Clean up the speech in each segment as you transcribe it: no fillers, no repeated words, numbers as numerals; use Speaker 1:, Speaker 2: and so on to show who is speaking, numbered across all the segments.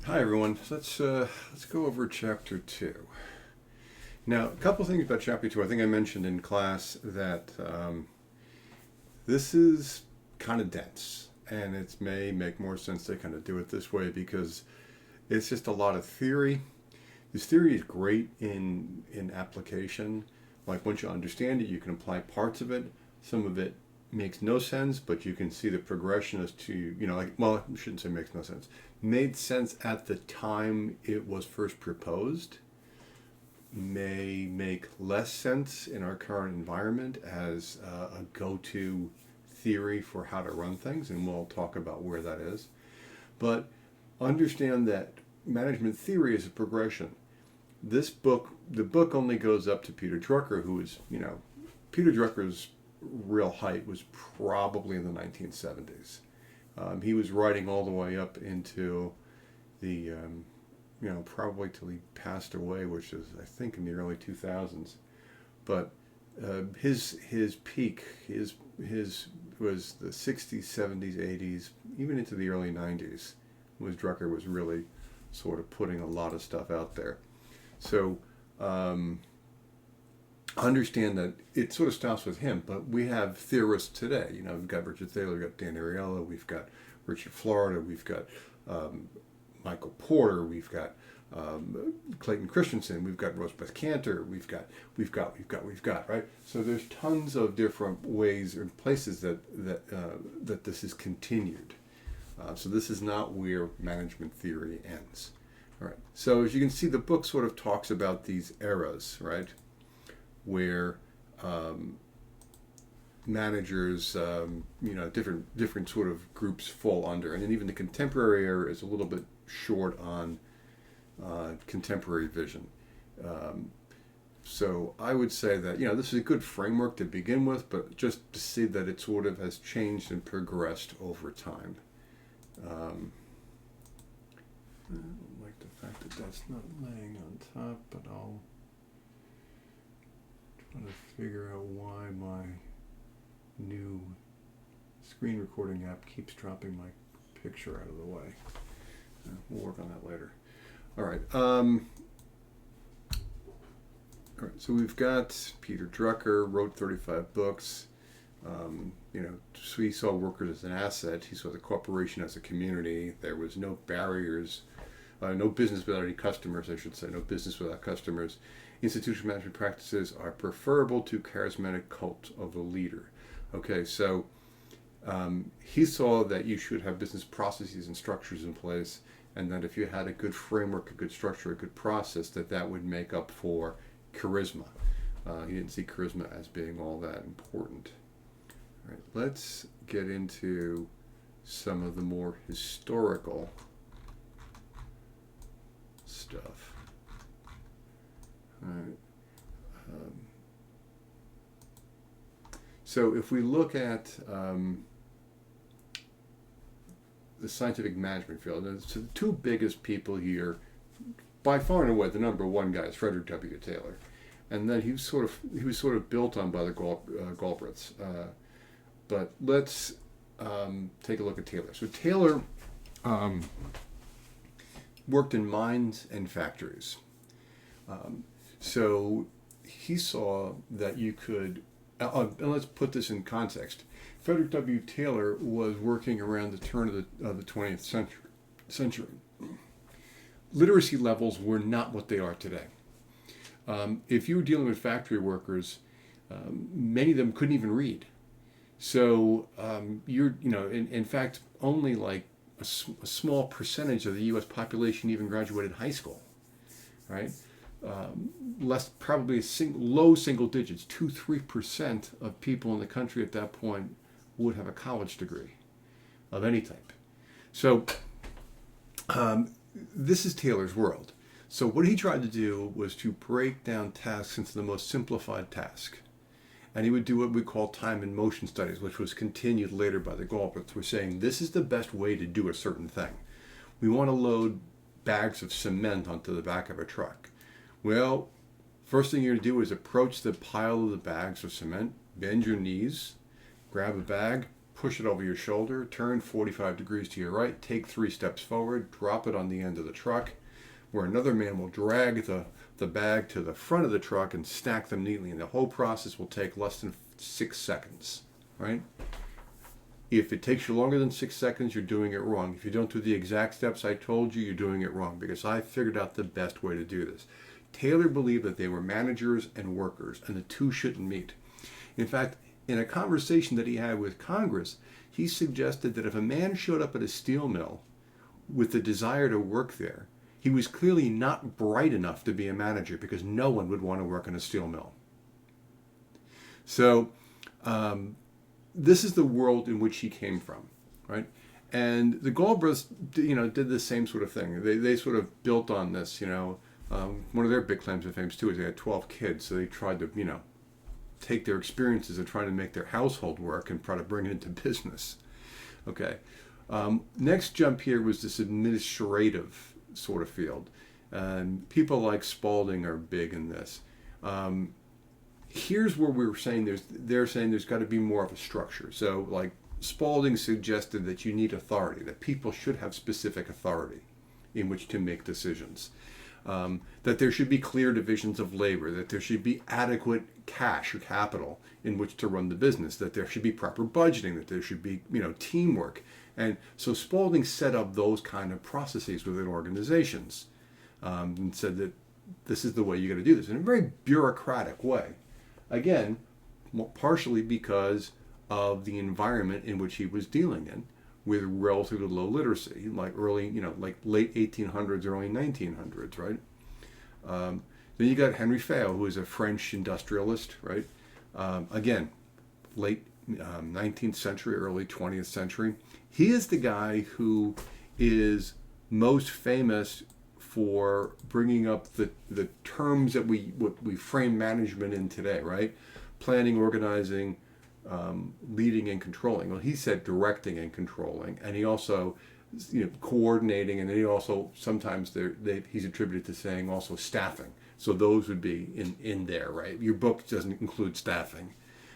Speaker 1: Hi everyone. Let's go over chapter 2. Now, a couple things about chapter 2. I think I mentioned in class that this is kind of dense, and it may make more sense to kind of do it this way because it's just a lot of theory. This theory is great in application. Like once you understand it, you can apply parts of it. Some of it makes no sense, but you can see the progression as to, well, I shouldn't say makes no sense. Made sense at the time it was first proposed, may make less sense in our current environment as a go-to theory for how to run things, and we'll talk about where that is. But understand that management theory is a progression. The book only goes up to Peter Drucker, who is, Peter Drucker's real height was probably in the 1970s. He was writing all the way up into the, probably till he passed away, which is, I think, in the early 2000s. But his peak, his was the 60s, 70s, 80s, even into the early 90s, was Drucker was really sort of putting a lot of stuff out there. So understand that it sort of stops with him, but we have theorists today. We've got Richard Thaler, we've got Dan Ariely, we've got Richard Florida, we've got Michael Porter, we've got Clayton Christensen, we've got Rosebeth Cantor, we've got, right? So there's tons of different ways and places that this is continued. So this is not where management theory ends. All right. So as you can see, the book sort of talks about these eras, right? Where managers, different sort of groups fall under, and then even the contemporary era is a little bit short on contemporary vision. So I would say that this is a good framework to begin with, but just to see that it sort of has changed and progressed over time. I don't like the fact that that's not laying on top, but I'll try to figure out why my new screen recording app keeps dropping my picture out of the way. We'll work on that later. All right. All right. So we've got Peter Drucker, wrote 35 books. So he saw workers as an asset. He saw the corporation as a community. There was no barriers, no business without any customers, I should say, no business without customers. Institutional management practices are preferable to charismatic cult of the leader. Okay, so he saw that you should have business processes and structures in place, and that if you had a good framework, a good structure, a good process, that would make up for charisma. He didn't see charisma as being all that important. All right, let's get into some of the more historical stuff. All right. So if we look at the scientific management field, so the two biggest people here, by far and away, the number one guy is Frederick W. Taylor, and then he was sort of built on by the Galbraiths. But let's take a look at Taylor. So Taylor worked in mines and factories. So he saw that you could, and let's put this in context. Frederick W. Taylor was working around the turn of the 20th century. Literacy levels were not what they are today. If you were dealing with factory workers, many of them couldn't even read. So in fact, only like a small percentage of the U.S. population even graduated high school, right? Less, probably low single digits, 2-3% of people in the country at that point would have a college degree of any type. So this is Taylor's world. So what he tried to do was to break down tasks into the most simplified task. And he would do what we call time and motion studies, which was continued later by the Galbraiths. We're saying this is the best way to do a certain thing. We want to load bags of cement onto the back of a truck. Well, first thing you're going to do is approach the pile of the bags of cement, bend your knees, grab a bag, push it over your shoulder, turn 45 degrees to your right, take 3 steps forward, drop it on the end of the truck, where another man will drag the bag to the front of the truck and stack them neatly. And the whole process will take less than 6 seconds, right? If it takes you longer than 6 seconds, you're doing it wrong. If you don't do the exact steps I told you, you're doing it wrong, because I figured out the best way to do this. Taylor believed that they were managers and workers, and the two shouldn't meet. In fact, in a conversation that he had with Congress, he suggested that if a man showed up at a steel mill with the desire to work there, he was clearly not bright enough to be a manager, because no one would want to work in a steel mill. So this is the world in which he came from, right? And the Goldbergs, did the same sort of thing. They sort of built on this, one of their big claims to fame too is they had 12 kids, so they tried to, take their experiences of trying to make their household work and try to bring it into business. Okay. Next jump here was this administrative sort of field. And people like Spalding are big in this. Here's where we were saying they're saying there's got to be more of a structure. So like Spalding suggested that you need authority, that people should have specific authority in which to make decisions. That there should be clear divisions of labor, that there should be adequate cash or capital in which to run the business, that there should be proper budgeting, that there should be, teamwork. And so Spalding set up those kind of processes within organizations, and said that this is the way you got to do this in a very bureaucratic way. Again, partially because of the environment in which he was dealing in, with relatively low literacy, like late 1800s, early 1900s, right? Then you got Henry Fayol, who is a French industrialist, right? Again, late 19th century, early 20th century. He is the guy who is most famous for bringing up the terms that we frame management in today, right? Planning, organizing, leading and controlling. Well, he said directing and controlling, and he also, coordinating, and then he also sometimes he's attributed to saying also staffing. So those would be in there, right? Your book doesn't include staffing,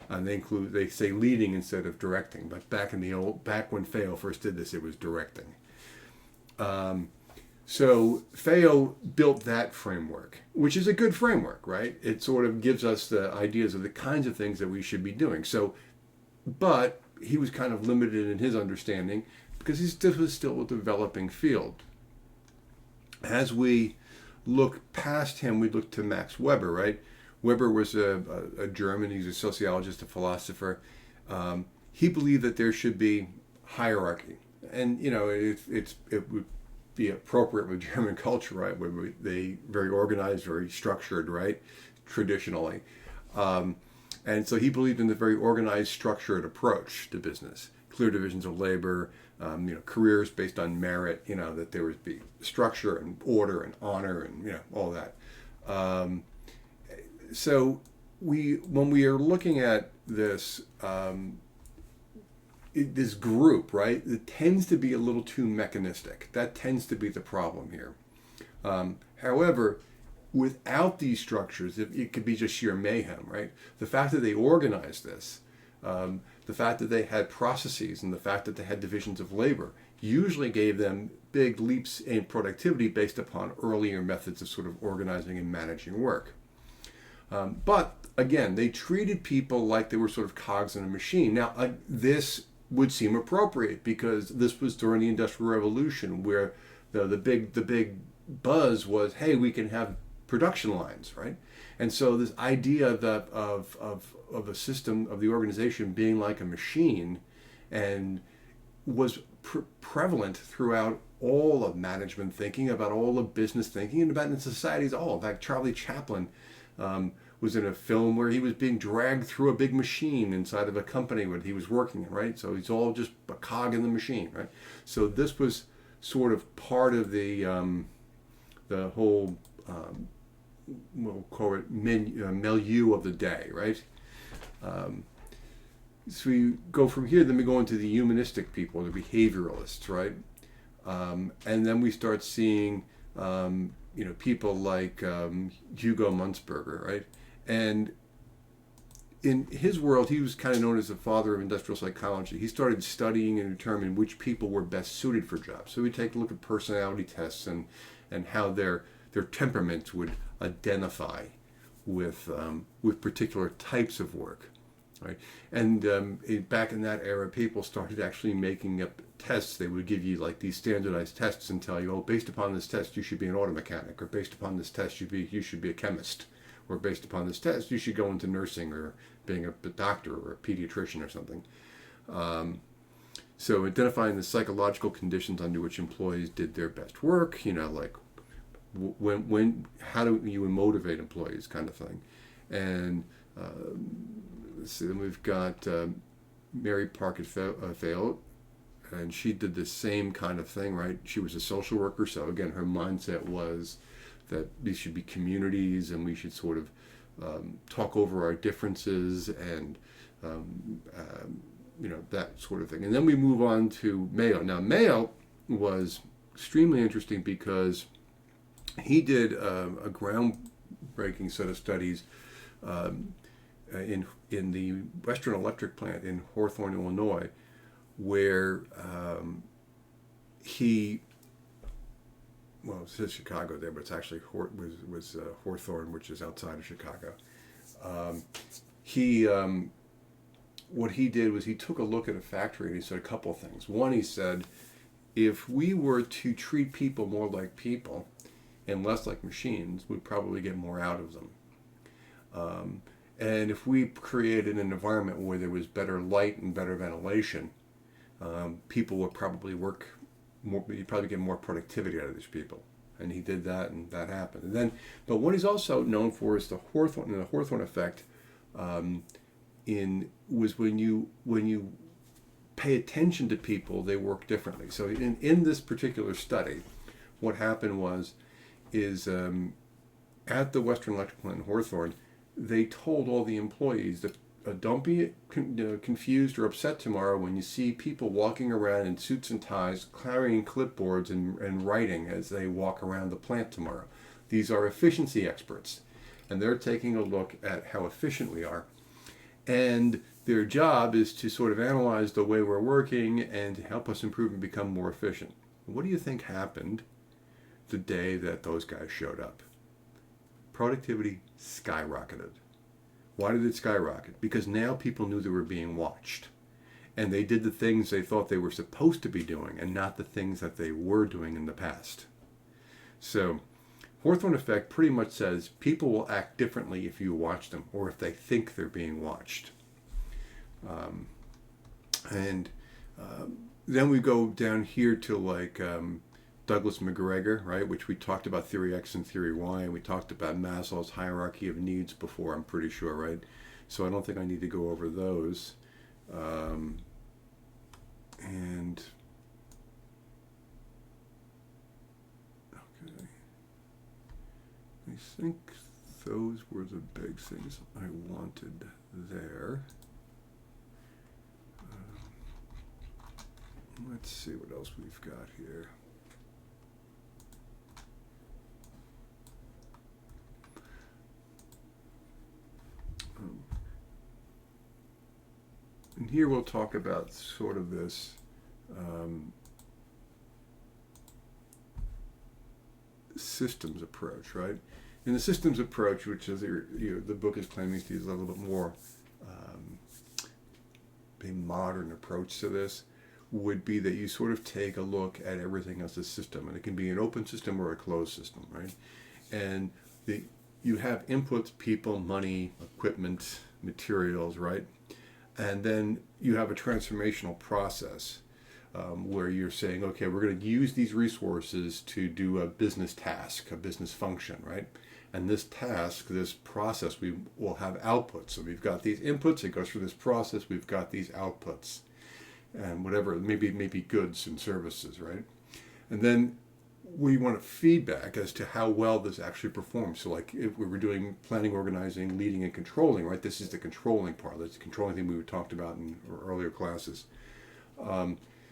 Speaker 1: and they say leading instead of directing. But back when Fayol first did this, it was directing. So Fayol built that framework, which is a good framework, right? It sort of gives us the ideas of the kinds of things that we should be doing. So, but he was kind of limited in his understanding because this was still a developing field. As we look past him, we look to Max Weber, right? Weber was a German. He's a sociologist, a philosopher. He believed that there should be hierarchy, and it would be appropriate with German culture, right? Where they very organized, very structured, right? Traditionally. And so he believed in the very organized, structured approach to business. Clear divisions of labor, careers based on merit, that there would be structure and order and honor and, all that. So when we are looking at this, this group, right, it tends to be a little too mechanistic. That tends to be the problem here. However, without these structures, it could be just sheer mayhem, right? The fact that they organized this, the fact that they had processes, and the fact that they had divisions of labor usually gave them big leaps in productivity based upon earlier methods of sort of organizing and managing work. But again, they treated people like they were sort of cogs in a machine. Now, this would seem appropriate because this was during the Industrial Revolution, where the big buzz was, hey, we can have production lines, right? And so this idea of a system of the organization being like a machine, and was prevalent throughout all of management thinking, about all of business thinking, and about in society as a whole. In fact, Charlie Chaplin was in a film where he was being dragged through a big machine inside of a company that he was working in, right? So he's all just a cog in the machine, right? So this was sort of part of the whole, we'll call it milieu of the day, right? So we go from here, then we go into the humanistic people, the behavioralists, right? And then we start seeing, people like Hugo Munzberger, right? And in his world, he was kind of known as the father of industrial psychology. He started studying and determining which people were best suited for jobs. So he'd take a look at personality tests and how their temperaments would identify with particular types of work, right? And back in that era, people started actually making up tests. They would give you like these standardized tests and tell you, oh, based upon this test, you should be an auto mechanic, or based upon this test, you should be a chemist, or based upon this test, you should go into nursing or being a doctor or a pediatrician or something. So identifying the psychological conditions under which employees did their best work, like how do you motivate employees, kind of thing. And so then we've got Mary Parker Fayot, and she did the same kind of thing, right? She was a social worker, so again, her mindset was that these should be communities, and we should sort of talk over our differences and that sort of thing. And then we move on to Mayo. Now, Mayo was extremely interesting because he did a groundbreaking set of studies in the Western Electric plant in Hawthorne, Illinois, where well, it says Chicago there, but it's actually was Hawthorne, which is outside of Chicago. What he did was he took a look at a factory and he said a couple of things. One, he said, if we were to treat people more like people and less like machines, we'd probably get more out of them. And if we created an environment where there was better light and better ventilation, people would probably work more. You'd probably get more productivity out of these people. And he did that, and that happened. But what he's also known for is the Hawthorne effect. Was when you pay attention to people, they work differently. So in this particular study, what happened is at the Western Electric plant in Hawthorne, they told all the employees that don't be confused or upset tomorrow when you see people walking around in suits and ties, carrying clipboards and writing as they walk around the plant tomorrow. These are efficiency experts, and they're taking a look at how efficient we are. And their job is to sort of analyze the way we're working and to help us improve and become more efficient. What do you think happened the day that those guys showed up? Productivity skyrocketed. Why did it skyrocket? Because now people knew they were being watched. And they did the things they thought they were supposed to be doing and not the things that they were doing in the past. So Hawthorne effect pretty much says people will act differently if you watch them or if they think they're being watched. Then we go down here to Douglas McGregor, right, which we talked about theory X and theory Y, and we talked about Maslow's hierarchy of needs before, I'm pretty sure, right? So I don't think I need to go over those. Okay. I think those were the big things I wanted there. Let's see what else we've got here. And here we'll talk about sort of this systems approach, right? In the systems approach, which is the book is claiming to use a little bit more a modern approach to this, would be that you sort of take a look at everything as a system, and it can be an open system or a closed system, right? And you have inputs, people, money, equipment, materials, right? And then you have a transformational process where you're saying, okay, we're going to use these resources to do a business task, a business function, right? And this task, this process, we will have outputs. So we've got these inputs, it goes through this process, we've got these outputs. And whatever, maybe goods and services, right? And then we want feedback as to how well this actually performs. So like if we were doing planning, organizing, leading, and controlling, right? This is the controlling part. That's the controlling thing we talked about in earlier classes.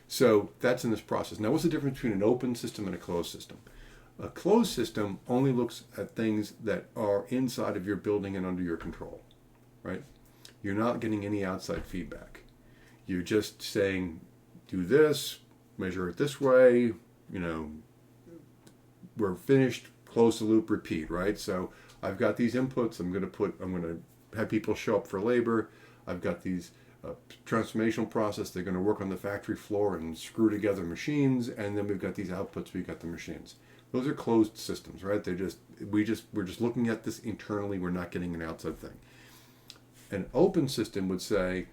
Speaker 1: So that's in this process. Now, what's the difference between an open system and a closed system? A closed system only looks at things that are inside of your building and under your control, right? you're not getting any outside feedback. You're just saying, do this, measure it this way, we're finished, close the loop, repeat, right? So I've got these inputs, I'm going to have people show up for labor. I've got these transformational process, they're going to work on the factory floor and screw together machines, and then we've got these outputs, we've got the machines. Those are closed systems, right? We're just looking at this internally, we're not getting an outside thing. An open system would say,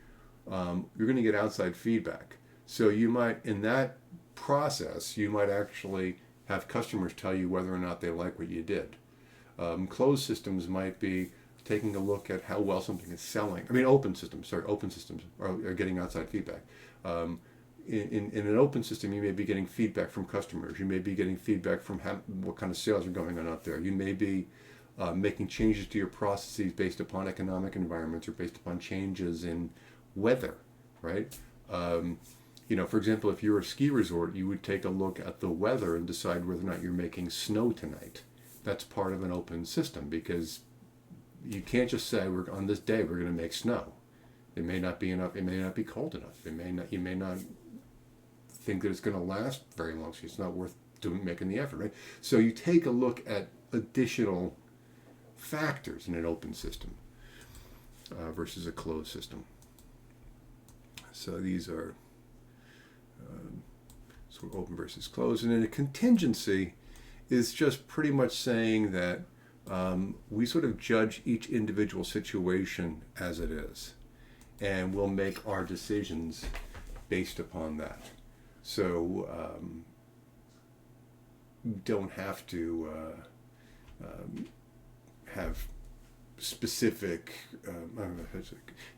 Speaker 1: you're going to get outside feedback. So you might, in that process, you might actually have customers tell you whether or not they like what you did. Closed systems might be taking a look at how well something is selling. Open systems are getting outside feedback. In an open system, you may be getting feedback from customers. You may be getting feedback from what kind of sales are going on out there. You may be making changes to your processes based upon economic environments or based upon changes in weather, right? For example, if you're a ski resort, you would take a look at the weather and decide whether or not you're making snow tonight. That's part of an open system, because you can't just say, on this day we're going to make snow. It may not be enough. It may not be cold enough. You may not think that it's going to last very long, so it's not worth making the effort, right? So you take a look at additional factors in an open system versus a closed system. So these are sort of open versus closed. And then a contingency is just pretty much saying that we sort of judge each individual situation as it is, and we'll make our decisions based upon that. So you don't have to have specific,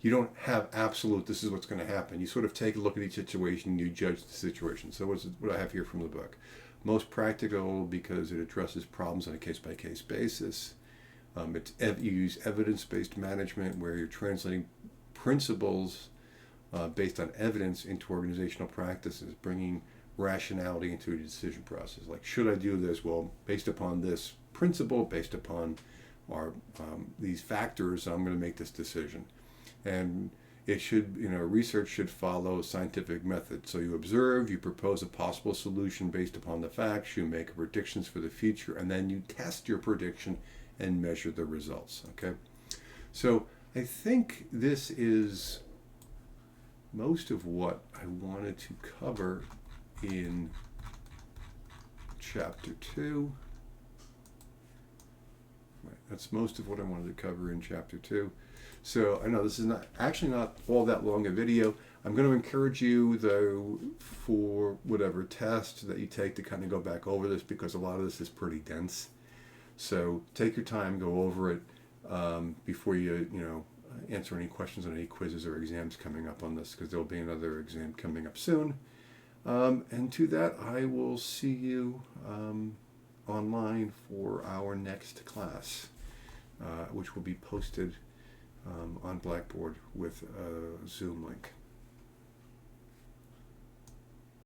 Speaker 1: you don't have absolute, this is what's going to happen. You sort of take a look at each situation and you judge the situation. So what I have here from the book. Most practical because it addresses problems on a case-by-case basis. You use evidence-based management, where you're translating principles based on evidence into organizational practices, bringing rationality into a decision process. Like, should I do this? Well, based upon this principle, based upon these factors, I'm going to make this decision. And it should, research should follow a scientific method. So you observe, you propose a possible solution based upon the facts, you make predictions for the future, and then you test your prediction and measure the results. Okay? So I think this is most of what I wanted to cover in chapter 2. Right, that's most of what I wanted to cover in chapter 2. So I know this is not all that long a video. I'm going to encourage you, though, for whatever test that you take, to kind of go back over this, because a lot of this is pretty dense. So take your time, go over it before you answer any questions on any quizzes or exams coming up on this, because there'll be another exam coming up soon. And to that, I will see you online for our next class, which will be posted on Blackboard with a Zoom link.